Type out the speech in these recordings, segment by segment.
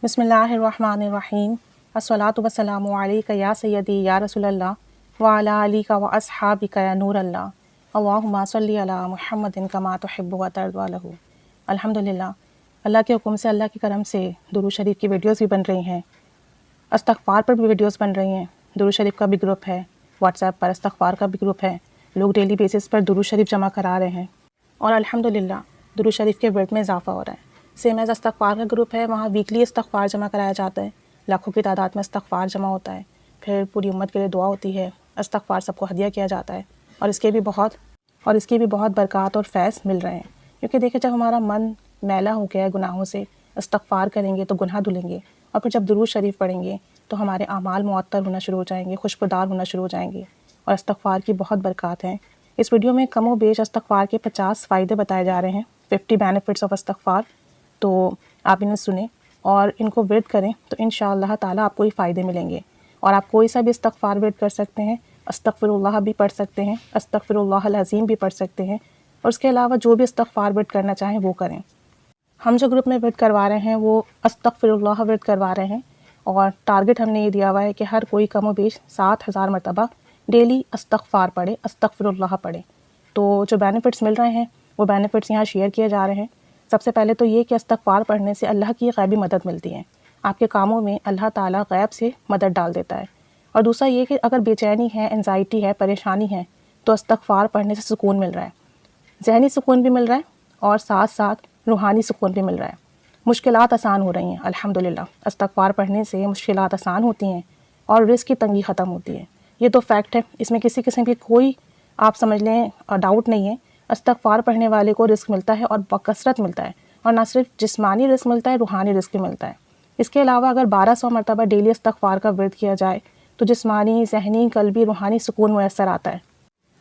بسم اللہ الرحمن الرحیم الصلاۃ والسلام علیک یا سیدی یا رسول اللہ وعلی آلک و اصحابک یا نور اللہ اللہم صلی علی محمد کما تحب و ترضی له۔ الحمدللہ، اللہ کے حکم سے، اللہ کے کرم سے درود شریف کی ویڈیوز بھی بن رہی ہیں، استغفار پر بھی ویڈیوز بن رہی ہیں، درود شریف کا بھی گروپ ہے، واٹس ایپ پر استغفار کا بھی گروپ ہے، لوگ ڈیلی بیسس پر درود شریف جمع کرا رہے ہیں اور الحمدللہ درود شریف کے ورد میں اضافہ ہو رہا ہے۔ سیم ایز استغفار کا گروپ ہے، وہاں ویکلی استغفار جمع کرایا جاتا ہے، لاکھوں کی تعداد میں استغفار جمع ہوتا ہے، پھر پوری امت کے لیے دعا ہوتی ہے، استغفار سب کو ہدیہ کیا جاتا ہے اور اس کے بھی بہت برکات اور فیض مل رہے ہیں۔ کیونکہ دیکھیں، جب ہمارا من میلا ہو گیا ہے گناہوں سے، استغفار کریں گے تو گناہ دھلیں گے، اور پھر جب درود شریف پڑھیں گے تو ہمارے اعمال معطر ہونا شروع ہو جائیں گے، خوشبودار ہونا شروع ہو جائیں گے، اور استغفار کی بہت برکات ہیں۔ اس ویڈیو میں کم و بیش استغفار کے 50 فائدے بتائے جا رہے ہیں، 50 بینیفٹس آف استغفار، تو آپ انہیں سنیں اور ان کو ورد کریں تو انشاءاللہ تعالیٰ آپ کو یہ فائدے ملیں گے۔ اور آپ کوئی سا بھی استغفار ورد کر سکتے ہیں، استغفر اللہ بھی پڑھ سکتے ہیں، استغفر اللہ العظیم بھی پڑھ سکتے ہیں، اور اس کے علاوہ جو بھی استغفار ورد کرنا چاہیں وہ کریں۔ ہم جو گروپ میں ورد کروا رہے ہیں وہ استغفر اللہ ورد کروا رہے ہیں، اور ٹارگٹ ہم نے یہ دیا ہوا ہے کہ ہر کوئی کم و بیش 7000 مرتبہ ڈیلی استغفار پڑھے، استغفر اللہ پڑھے۔ تو جو بینیفٹس مل رہے ہیں وہ بینیفٹس یہاں شیئر کیے جا رہے ہیں۔ سب سے پہلے تو یہ کہ استغفار پڑھنے سے اللہ کی غیبی مدد ملتی ہے، آپ کے کاموں میں اللہ تعالیٰ غیب سے مدد ڈال دیتا ہے۔ اور دوسرا یہ کہ اگر بے چینی ہے، انزائٹی ہے، پریشانی ہے، تو استغفار پڑھنے سے سکون مل رہا ہے، ذہنی سکون بھی مل رہا ہے اور ساتھ ساتھ روحانی سکون بھی مل رہا ہے۔ مشکلات آسان ہو رہی ہیں الحمدللہ، استغفار پڑھنے سے مشکلات آسان ہوتی ہیں اور رزق کی تنگی ختم ہوتی ہے۔ یہ تو فیکٹ ہے، اس میں کسی قسم کی کوئی آپ سمجھ لیں ڈاؤٹ نہیں ہے۔ استغفار پڑھنے والے کو رزق ملتا ہے اور بکثرت ملتا ہے، اور نہ صرف جسمانی رزق ملتا ہے، روحانی رزق بھی ملتا ہے۔ اس کے علاوہ اگر 1200 مرتبہ ڈیلی استغفار کا ورد کیا جائے تو جسمانی، ذہنی، قلبی، روحانی سکون میسر آتا ہے۔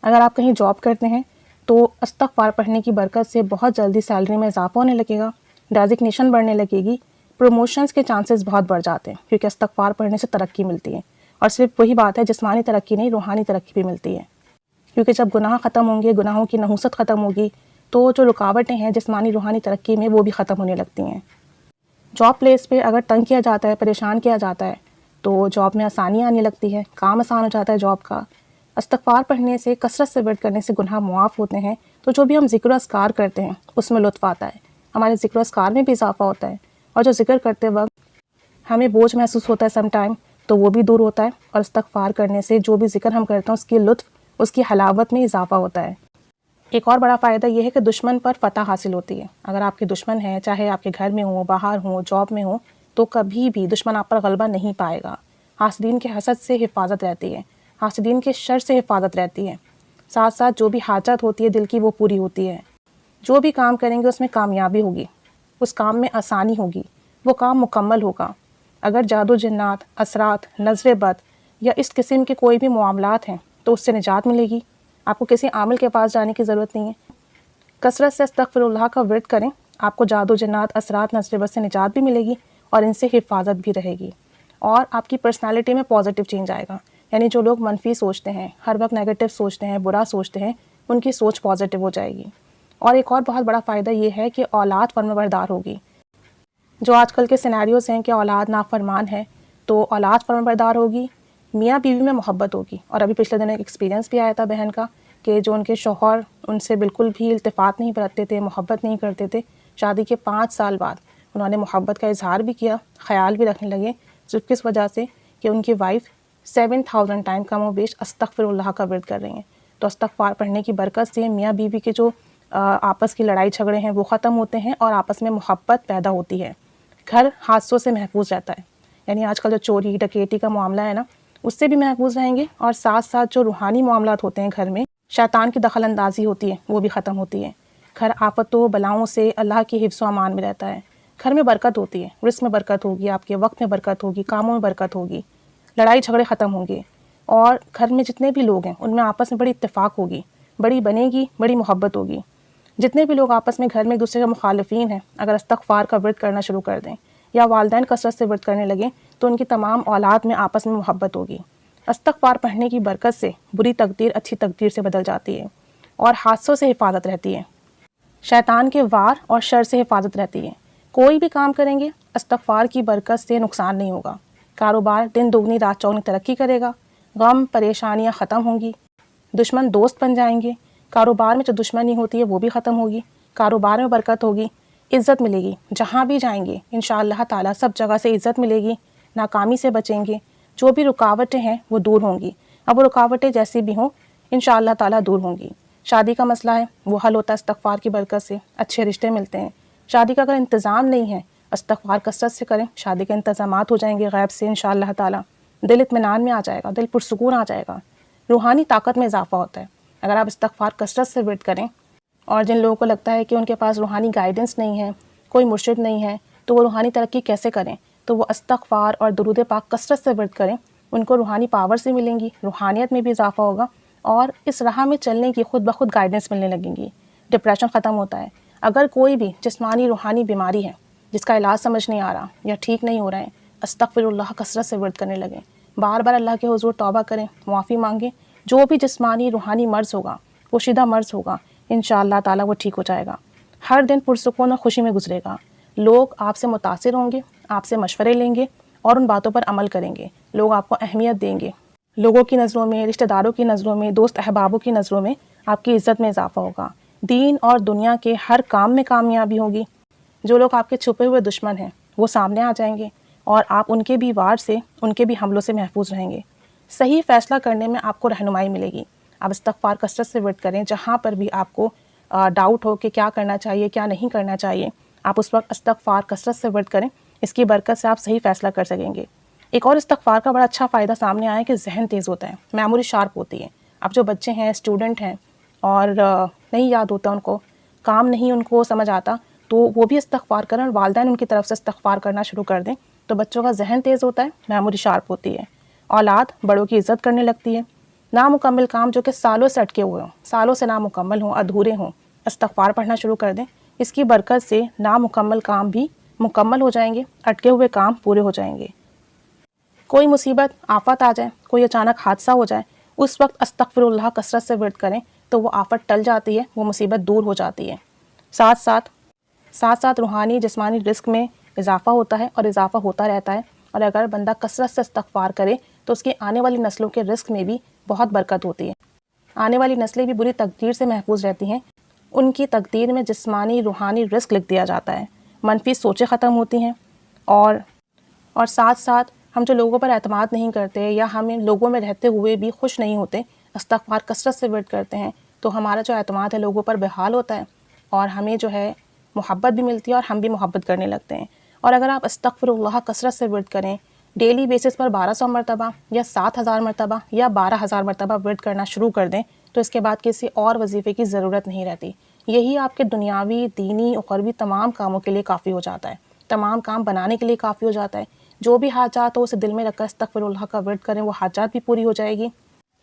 اگر آپ کہیں جاب کرتے ہیں تو استغفار پڑھنے کی برکت سے بہت جلدی سیلری میں اضافہ ہونے لگے گا، ڈیزگنیشن بڑھنے لگے گی، پروموشنز کے چانسز بہت بڑھ جاتے ہیں، کیونکہ استغفار پڑھنے سے ترقی ملتی ہے۔ اور صرف وہی بات ہے، جسمانی ترقی نہیں، روحانی ترقی بھی ملتی ہے، کیونکہ جب گناہ ختم ہوں گے، گناہوں کی نحوست ختم ہوگی، تو جو رکاوٹیں ہیں جسمانی روحانی ترقی میں وہ بھی ختم ہونے لگتی ہیں۔ جاب پلیس پہ اگر تنگ کیا جاتا ہے، پریشان کیا جاتا ہے، تو جاب میں آسانی آنے لگتی ہے، کام آسان ہو جاتا ہے جاب کا۔ استغفار پڑھنے سے، کثرت سے ورد کرنے سے گناہ معاف ہوتے ہیں، تو جو بھی ہم ذکر و اذکار کرتے ہیں اس میں لطف آتا ہے، ہمارے ذکر و اذکار میں بھی اضافہ ہوتا ہے، اور جو ذکر کرتے وقت ہمیں بوجھ محسوس ہوتا ہے سم ٹائم، تو وہ بھی دور ہوتا ہے، اور استغفار کرنے سے جو بھی ذکر ہم کرتے ہیں اس کی لطف، اس کی حلاوت میں اضافہ ہوتا ہے۔ ایک اور بڑا فائدہ یہ ہے کہ دشمن پر فتح حاصل ہوتی ہے۔ اگر آپ کے دشمن ہیں، چاہے آپ کے گھر میں ہوں، باہر ہوں، جاب میں ہوں، تو کبھی بھی دشمن آپ پر غلبہ نہیں پائے گا۔ حاسدین کے حسد سے حفاظت رہتی ہے، حاسدین کے شر سے حفاظت رہتی ہے، ساتھ ساتھ جو بھی حاجت ہوتی ہے دل کی وہ پوری ہوتی ہے۔ جو بھی کام کریں گے اس میں کامیابی ہوگی، اس کام میں آسانی ہوگی، وہ کام مکمل ہوگا۔ اگر جادو جنات، اثرات، نظر بد یا اس قسم کے کوئی بھی معاملات ہیں تو اس سے نجات ملے گی، آپ کو کسی عامل کے پاس جانے کی ضرورت نہیں ہے۔ کثرت سے استغفر اللہ کا ورد کریں، آپ کو جادو جنات، اثرات، نظر بد سے نجات بھی ملے گی اور ان سے حفاظت بھی رہے گی، اور آپ کی پرسنالٹی میں پازیٹیو چینج آئے گا۔ یعنی جو لوگ منفی سوچتے ہیں، ہر وقت نیگیٹو سوچتے ہیں، برا سوچتے ہیں، ان کی سوچ پازیٹیو ہو جائے گی۔ اور ایک اور بہت بڑا فائدہ یہ ہے کہ اولاد فرمانبردار ہوگی۔ جو آج کل کے سینیریوز ہیں کہ اولاد نافرمان ہے، تو اولاد فرمانبردار ہوگی، میاں بیوی میں محبت ہوگی۔ اور ابھی پچھلے دنوں ایک ایکسپیرینس بھی آیا تھا بہن کا کہ جو ان کے شوہر ان سے بالکل بھی التفات نہیں برتتے تھے، محبت نہیں کرتے تھے، شادی کے 5 سال بعد انہوں نے محبت کا اظہار بھی کیا، خیال بھی رکھنے لگے، صرف کس وجہ سے کہ ان کی وائف 7000 ٹائم کم و بیش استغفر اللہ کا ورد کر رہی ہیں۔ تو استغفار پڑھنے کی برکت سے میاں بیوی کے جو آپس کی لڑائی جھگڑے ہیں وہ ختم ہوتے ہیں اور آپس میں محبت پیدا ہوتی ہے، گھر حادثوں سے محفوظ رہتا ہے۔ یعنی آج کل جو چوری ڈکیتی کا معاملہ ہے نا، اس سے بھی محفوظ رہیں گے، اور ساتھ ساتھ جو روحانی معاملات ہوتے ہیں گھر میں، شیطان کی دخل اندازی ہوتی ہے وہ بھی ختم ہوتی ہے، گھر آفتوں بلاؤں سے اللہ کی حفظ و امان میں رہتا ہے، گھر میں برکت ہوتی ہے، رزق میں برکت ہوگی، آپ کے وقت میں برکت ہوگی، کاموں میں برکت ہوگی، لڑائی جھگڑے ختم ہوں گے، اور گھر میں جتنے بھی لوگ ہیں ان میں آپس میں بڑی اتفاق ہوگی، بڑی بنے گی، بڑی محبت ہوگی۔ جتنے بھی لوگ آپس میں گھر میں ایک دوسرے کے مخالفین ہیں، اگر استغفار کا ورد کرنا شروع کر دیں یا والدین کثرت سے ورد کرنے لگیں تو ان کی تمام اولاد میں آپس میں محبت ہوگی۔ استغفار پڑھنے کی برکت سے بری تقدیر اچھی تقدیر سے بدل جاتی ہے، اور حادثوں سے حفاظت رہتی ہے، شیطان کے وار اور شر سے حفاظت رہتی ہے۔ کوئی بھی کام کریں گے استغفار کی برکت سے نقصان نہیں ہوگا۔ کاروبار دن دگنی رات چوگنی ترقی کرے گا، غم پریشانیاں ختم ہوں گی، دشمن دوست بن جائیں گے، کاروبار میں جو دشمنی ہوتی ہے وہ بھی ختم ہوگی، کاروبار میں برکت ہوگی، عزت ملے گی، جہاں بھی جائیں گے انشاءاللہ تعالیٰ سب جگہ سے عزت ملے گی، ناکامی سے بچیں گے، جو بھی رکاوٹیں ہیں وہ دور ہوں گی، اب وہ رکاوٹیں جیسی بھی ہوں انشاءاللہ تعالیٰ دور ہوں گی۔ شادی کا مسئلہ ہے وہ حل ہوتا ہے استغفار کی برکت سے، اچھے رشتے ملتے ہیں۔ شادی کا اگر انتظام نہیں ہے استغفار کثرت سے کریں، شادی کے انتظامات ہو جائیں گے غیب سے انشاءاللہ تعالیٰ، دل اطمینان میں آ جائے گا، دل پرسکون آ جائے گا، روحانی طاقت میں اضافہ ہوتا ہے اگر آپ استغفار کثرت سے ورد کریں۔ اور جن لوگوں کو لگتا ہے کہ ان کے پاس روحانی گائیڈنس نہیں ہے، کوئی مرشد نہیں ہے، تو وہ روحانی ترقی کیسے کریں، تو وہ استغفار اور درود پاک کثرت سے ورد کریں، ان کو روحانی پاور سے ملیں گی، روحانیت میں بھی اضافہ ہوگا اور اس راہ میں چلنے کی خود بخود گائیڈنس ملنے لگیں گی، ڈپریشن ختم ہوتا ہے۔ اگر کوئی بھی جسمانی روحانی بیماری ہے جس کا علاج سمجھ نہیں آ رہا یا ٹھیک نہیں ہو رہے ہیں، استغفر اللہ کثرت سے ورد کرنے لگیں، بار بار اللہ کے حضور توبہ کریں، معافی مانگیں، جو بھی جسمانی روحانی مرض ہوگا، پوشیدہ مرض ہوگا انشاءاللہ تعالیٰ وہ ٹھیک ہو جائے گا، ہر دن پرسکون اور خوشی میں گزرے گا، لوگ آپ سے متاثر ہوں گے، آپ سے مشورے لیں گے اور ان باتوں پر عمل کریں گے، لوگ آپ کو اہمیت دیں گے، لوگوں کی نظروں میں، رشتہ داروں کی نظروں میں، دوست احبابوں کی نظروں میں آپ کی عزت میں اضافہ ہوگا، دین اور دنیا کے ہر کام میں کامیابی ہوگی، جو لوگ آپ کے چھپے ہوئے دشمن ہیں وہ سامنے آ جائیں گے اور آپ ان کے بھی وار سے، ان کے بھی حملوں سے محفوظ رہیں گے، صحیح فیصلہ کرنے میں آپ کو رہنمائی ملے گی۔ آپ استغفار کثرت سے ورد کریں، جہاں پر بھی آپ کو ڈاؤٹ ہو کہ کیا کرنا چاہیے کیا نہیں کرنا چاہیے، آپ اس وقت استغفار کثرت سے ورد کریں، اس کی برکت سے آپ صحیح فیصلہ کر سکیں گے۔ ایک اور استغفار کا بڑا اچھا فائدہ سامنے آیا ہے کہ ذہن تیز ہوتا ہے، میموری شارپ ہوتی ہے۔ اب جو بچے ہیں، اسٹوڈنٹ ہیں اور نہیں یاد ہوتا ان کو، کام نہیں ان کو سمجھ آتا، تو وہ بھی استغفار کریں اور والدین ان کی طرف سے استغفار کرنا شروع کر دیں، تو بچوں کا ذہن تیز ہوتا ہے، میموری شارپ ہوتی ہے، اولاد بڑوں کی عزت کرنے لگتی ہے۔ نامکمل کام جو کہ سالوں سے اٹکے ہوئے ہوں، سالوں سے نامکمل ہوں، ادھورے ہوں، استغفار پڑھنا شروع کر دیں، اس کی برکت سے نامکمل کام بھی مکمل ہو جائیں گے، اٹکے ہوئے کام پورے ہو جائیں گے۔ کوئی مصیبت آفت آ جائے، کوئی اچانک حادثہ ہو جائے، اس وقت استغفر اللہ کثرت سے ورد کریں تو وہ آفت ٹل جاتی ہے، وہ مصیبت دور ہو جاتی ہے۔ ساتھ ساتھ روحانی جسمانی رزق میں اضافہ ہوتا ہے اور اضافہ ہوتا رہتا ہے، اور اگر بندہ کثرت سے استغفار کرے تو اس کی آنے والی نسلوں کے رزق میں بھی بہت برکت ہوتی ہے، آنے والی نسلیں بھی بری تقدیر سے محفوظ رہتی ہیں، ان کی تقدیر میں جسمانی روحانی رزق لکھ دیا جاتا ہے، منفی سوچیں ختم ہوتی ہیں، اور ساتھ ہم جو لوگوں پر اعتماد نہیں کرتے یا ہم لوگوں میں رہتے ہوئے بھی خوش نہیں ہوتے، استغفار کثرت سے ورد کرتے ہیں تو ہمارا جو اعتماد ہے لوگوں پر بحال ہوتا ہے اور ہمیں جو ہے محبت بھی ملتی ہے اور ہم بھی محبت کرنے لگتے ہیں۔ اور اگر آپ استغفر اللہ کثرت سے ورد کریں، ڈیلی بیسس پر 1200 مرتبہ یا 7000 مرتبہ یا 12000 مرتبہ ورد کرنا شروع کر دیں تو اس کے بعد کسی اور وظیفے کی ضرورت نہیں رہتی، یہی آپ کے دنیاوی، دینی، اخروی تمام کاموں کے لیے کافی ہو جاتا ہے، تمام کام بنانے کے لیے کافی ہو جاتا ہے۔ جو بھی حاجات ہو اسے دل میں رکھ کر استغفر اللہ کا ورد کریں، وہ حاجات بھی پوری ہو جائے گی،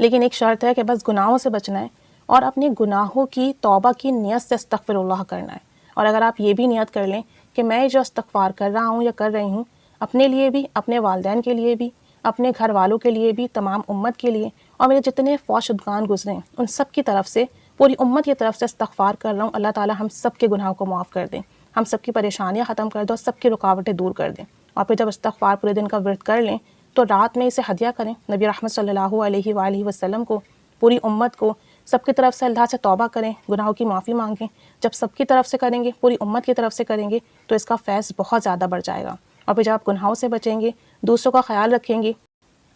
لیکن ایک شرط ہے کہ بس گناہوں سے بچنا ہے اور اپنے گناہوں کی توبہ کی نیت سے استغفر اللہ کرنا ہے۔ اور اگر آپ یہ بھی نیت کر لیں کہ میں جو استغفار کر رہا ہوں یا کر رہی ہوں، اپنے لیے بھی، اپنے والدین کے لیے بھی، اپنے گھر والوں کے لیے بھی، تمام امت کے لیے، اور میرے جتنے فوت شدگان گزرے ہیں ان سب کی طرف سے، پوری امت کی طرف سے استغفار کر رہا ہوں، اللہ تعالی ہم سب کے گناہوں کو معاف کر دیں، ہم سب کی پریشانیاں ختم کر دیں اور سب کی رکاوٹیں دور کر دیں۔ اور پھر جب استغفار پورے دن کا ورد کر لیں تو رات میں اسے ہدیہ کریں نبی رحمت صلی اللہ علیہ وآلہ وسلم کو، پوری امت کو، سب کی طرف سے اللہ سے توبہ کریں، گناہوں کی معافی مانگیں۔ جب سب کی طرف سے کریں گے، پوری امت کی طرف سے کریں گے تو اس کا فیض بہت زیادہ بڑھ جائے گا، اور پھر جب آپ گناہوں سے بچیں گے، دوسروں کا خیال رکھیں گے،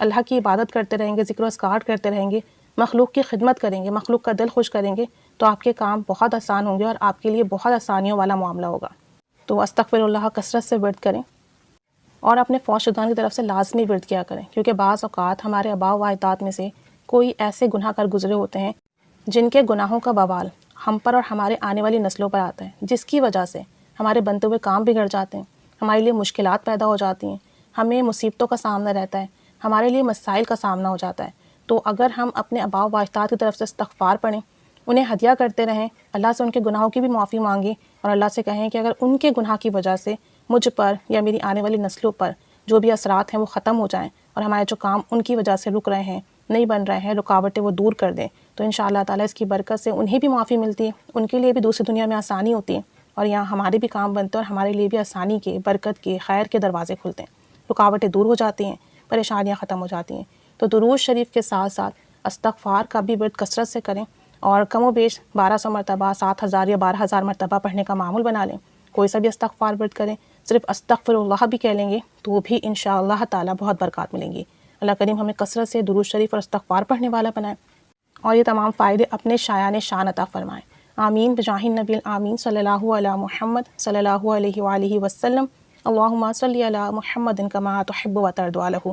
اللہ کی عبادت کرتے رہیں گے، ذکر و اذکار کرتے رہیں گے، مخلوق کی خدمت کریں گے، مخلوق کا دل خوش کریں گے، تو آپ کے کام بہت آسان ہوں گے اور آپ کے لیے بہت آسانیوں والا معاملہ ہوگا۔ تو استغفر اللہ کثرت سے ورد کریں اور اپنے فوت شدگان کی طرف سے لازمی ورد کیا کریں، کیونکہ بعض اوقات ہمارے آباء و اجداد میں سے کوئی ایسے گناہ کر گزرے ہوتے ہیں جن کے گناہوں کا بوال ہم پر اور ہمارے آنے والی نسلوں پر آتا ہے، جس کی وجہ سے ہمارے بنتے ہوئے کام بگڑ جاتے ہیں، ہمارے لیے مشکلات پیدا ہو جاتی ہیں، ہمیں مصیبتوں کا سامنا رہتا ہے، ہمارے لیے مسائل کا سامنا ہو جاتا ہے۔ تو اگر ہم اپنے آباء و اجداد کی طرف سے استغفار پڑھیں، انہیں ہدیہ کرتے رہیں، اللہ سے ان کے گناہوں کی بھی معافی مانگیں اور اللہ سے کہیں کہ اگر ان کے گناہ کی وجہ سے مجھ پر یا میری آنے والی نسلوں پر جو بھی اثرات ہیں وہ ختم ہو جائیں اور ہمارے جو کام ان کی وجہ سے رک رہے ہیں، نہیں بن رہے ہیں، رکاوٹیں وہ دور کر دیں، تو انشاءاللہ تعالیٰ اس کی برکت سے انہیں بھی معافی ملتی ہے، ان کے لیے بھی دوسری دنیا میں آسانی ہوتی ہے اور یہاں ہمارے بھی کام بنتے ہیں اور ہمارے لیے بھی آسانی کے، برکت کے، خیر کے دروازے کھلتے ہیں، رکاوٹیں دور ہو جاتی ہیں، پریشانیاں ختم ہو جاتی ہیں۔ تو درود شریف کے ساتھ ساتھ استغفار کا بھی ورد کثرت سے کریں، اور کم و بیش 1200 مرتبہ، 7000 یا 12000 مرتبہ پڑھنے کا معمول بنا لیں۔ کوئی سا بھی استغفار ورد کریں، صرف استغفر اللہ بھی کہہ لیں گے تو بھی انشاءاللہ تعالی بہت برکات ملیں گی۔ اللہ کریم ہمیں کثرت سے درود شریف اور استغفار پڑھنے والا بنائے، اور یہ تمام فائدے اپنے شایان شان عطا فرمائیں۔ آمین بجاہ النبی الآمین صلی اللہ علی محمد صلی اللہ علیہ وآلہ وسلم۔ اللہم صلی علی محمد کما تحب و ترضی عنہ۔